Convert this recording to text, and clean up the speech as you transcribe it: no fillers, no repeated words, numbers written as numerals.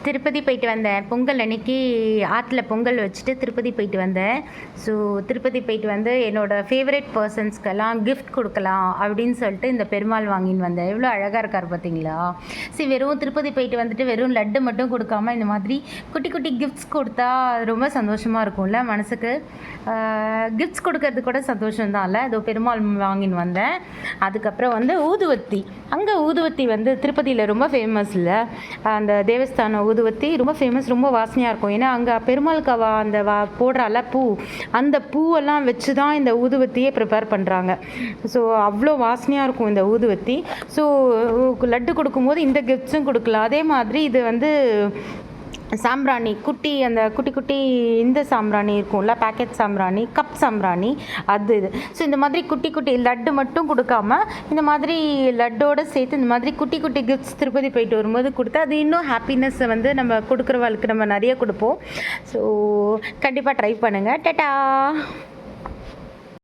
திருப்பதி போயிட்டு வந்தேன். பொங்கல் அன்னைக்கு ஆற்றுல பொங்கல் வச்சுட்டு திருப்பதி போயிட்டு வந்தேன். ஸோ திருப்பதி போயிட்டு வந்து என்னோடய ஃபேவரட் பர்சன்ஸ்க்கெல்லாம் கிஃப்ட் கொடுக்கலாம் அப்படின்னு சொல்லிட்டு இந்த பெருமாள் வாங்கின்னு வந்தேன். எவ்வளோ அழகாக இருக்கார் பார்த்தீங்களா? சரி, வெறும் திருப்பதி போயிட்டு வந்துட்டு வெறும் லட்டு மட்டும் கொடுக்காம இந்த மாதிரி குட்டி குட்டி கிஃப்ட்ஸ் கொடுத்தா ரொம்ப சந்தோஷமாக இருக்கும்ல மனசுக்கு. கிஃப்ட்ஸ் கொடுக்கறது கூட சந்தோஷம்தான்ல. அதோ பெருமாள் வாங்கின்னு வந்தேன். அதுக்கப்புறம் வந்து ஊதுவத்தி. அங்கே ஊதுவத்தி வந்து திருப்பதியில் ரொம்ப ஃபேமஸ் இல்லை? அந்த தேவஸ்தான ஊதுவத்தி ரொம்ப ஃபேமஸ், ரொம்ப வாசனையாக இருக்கும். ஏன்னா அங்கே பெருமாளுக்கு அந்த போடுறால பூ, அந்த பூவெல்லாம் வச்சு தான் இந்த ஊதுவத்தியே ப்ரிப்பேர் பண்ணுறாங்க. ஸோ அவ்வளோ வாசனையாக இருக்கும் இந்த ஊதுவத்தி. ஸோ லட்டு கொடுக்கும்போது இந்த கிஃப்ட்ஸும் கொடுக்கலாம். அதே மாதிரி இது வந்து சாம்பிராணி, அந்த குட்டி குட்டி இந்த சாம்பிராணி இருக்கும்ல, பேக்கெட் சாம்பிராணி, கப் சாம்பிராணி, அது இது. ஸோ இந்த மாதிரி குட்டி குட்டி லட்டு மட்டும் கொடுக்காம இந்த மாதிரி லட்டோடு சேர்த்து இந்த மாதிரி குட்டி குட்டி கிஃப்ட்ஸ் திருப்பதி போயிட்டு வரும்போது கொடுத்தா அது இன்னும் ஹாப்பினஸ்ஸை வந்து நம்ம கொடுக்குறவங்களுக்கு நம்ம நிறைய கொடுப்போம். ஸோ கண்டிப்பாக ட்ரை பண்ணுங்கள். டட்டா.